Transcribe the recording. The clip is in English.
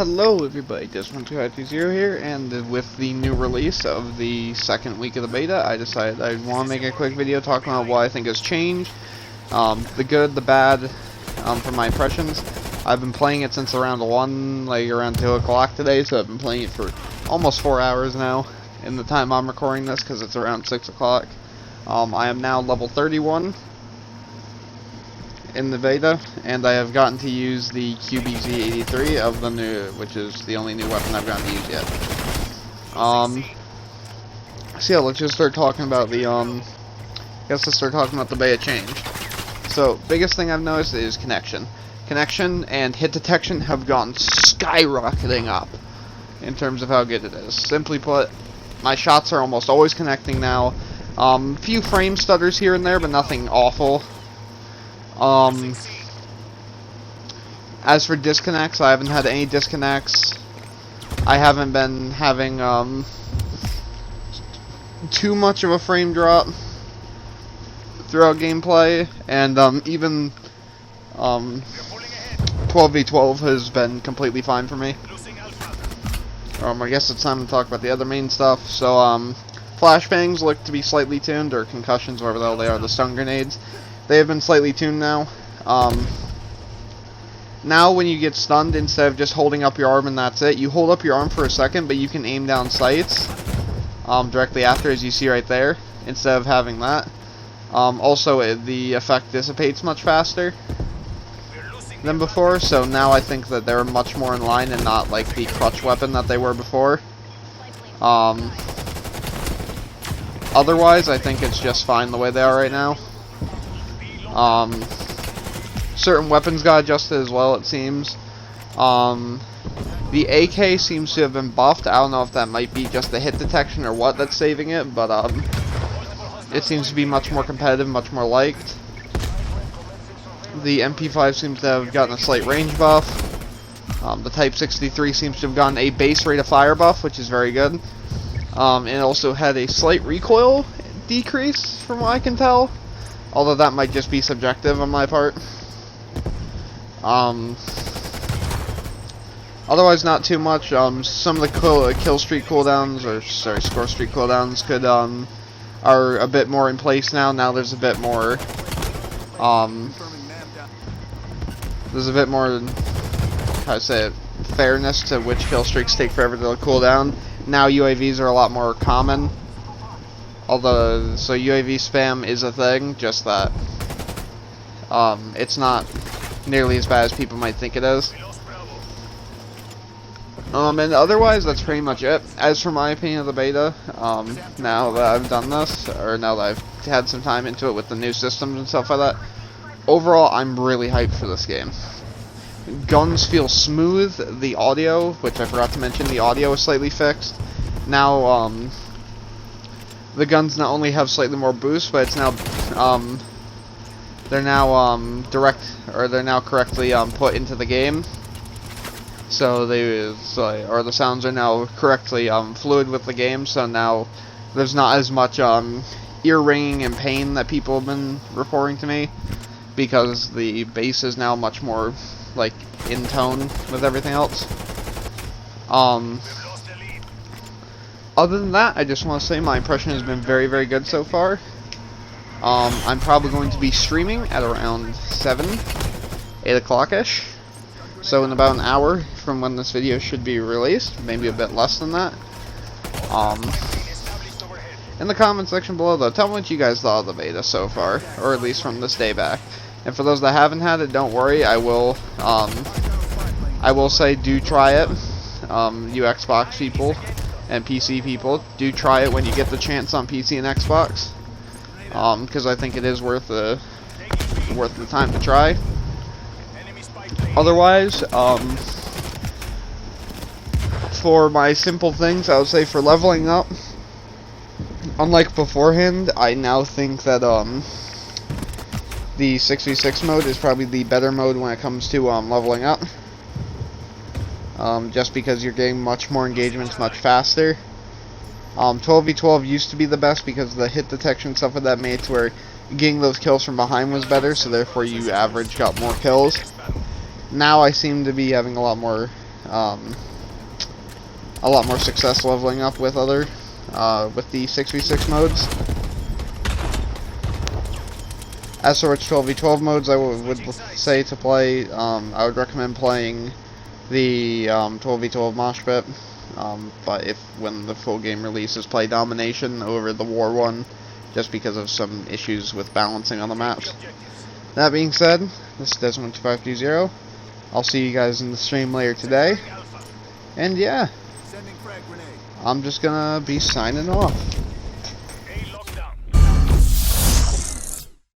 Hello everybody, Just1220 here, and with the new release of the second week of the beta, I decided I want to make a quick video talking about what I think has changed, the good, the bad, from my impressions. I've been playing it since around 1, like around 2 o'clock today, so I've been playing it for almost 4 hours now, in the time I'm recording this, because it's around 6 o'clock. I am now level 31. In the beta, and I have gotten to use the QBZ-83 of the new, which is the only new weapon I've gotten to use yet. So yeah, let's just start talking about the, let's start talking about the beta change. So, biggest thing I've noticed is connection. Connection and hit detection have gone skyrocketing up in terms of how good it is. Simply put, my shots are almost always connecting now. Few frame stutters here and there, but nothing awful. As for disconnects, I haven't had any disconnects. I haven't been having, too much of a frame drop throughout gameplay, and, even, 12v12 has been completely fine for me. I guess it's time to talk about the other main stuff. So, flashbangs look to be slightly tuned, or concussions, whatever the hell they are, the stun grenades. They have been slightly tuned now. Now when you get stunned, instead of just holding up your arm and that's it, you hold up your arm for a second, but you can aim down sights directly after, as you see right there, instead of having that. Also, the effect dissipates much faster than before, so now I think that they're much more in line and not like the clutch weapon that they were before. Otherwise, I think it's just fine the way they are right now. Certain weapons got adjusted as well, it seems. The AK seems to have been buffed. I don't know if that might be just the hit detection or what that's saving it, but it seems to be much more competitive, much more liked. The MP5 seems to have gotten a slight range buff. The Type 63 seems to have gotten a base rate of fire buff, which is very good. It also had a slight recoil decrease, from what I can tell. Although that might just be subjective on my part. Otherwise, not too much. Some of the kill streak cooldowns, or sorry, score streak cooldowns, are a bit more in place now. Now there's a bit more, how to say it, fairness to which kill streaks take forever to cool down. Now UAVs are a lot more common. Although, so UAV spam is a thing, just that it's not nearly as bad as people might think it is. And otherwise, that's pretty much it. As for my opinion of the beta, now that I've done this, or now that I've had some time into it with the new systems and stuff like that, overall, I'm really hyped for this game. Guns feel smooth. The audio, which I forgot to mention, the audio is slightly fixed. Now, the guns not only have slightly more boost, but it's now, they're now, they're now correctly, put into the game. So the sounds are now correctly, fluid with the game, so now there's not as much, ear ringing and pain that people have been reporting to me, because the bass is now much more, like, in tone with everything else. Other than that, I just want to say my impression has been very, very good so far. I'm probably going to be streaming at around 8 o'clock-ish. So in about an hour from when this video should be released, maybe a bit less than that. In the comment section below, though, tell me what you guys thought of the beta so far, or at least from this day back. And for those that haven't had it, don't worry, I will say do try it. You Xbox people and PC people, do try it when you get the chance on PC and Xbox, because I think it is worth the time to try. Otherwise, for my simple things, I would say for leveling up, unlike beforehand, I now think that the 6v6 mode is probably the better mode when it comes to leveling up. Just because you're getting much more engagements much faster. 12v12 used to be the best because the hit detection stuff of that made it to where getting those kills from behind was better, so therefore you got more kills. Now I seem to be having a lot more a lot more success leveling up with other, with the 6v6 modes. As for which 12v12 modes I would say to play, I would recommend playing the 12v12 Mosh Pit, but when the full game releases, play Domination over the War one, just because of some issues with balancing on the maps. That being said, this is Desmond2520. I'll see you guys in the stream later today, and yeah, I'm just gonna be signing off.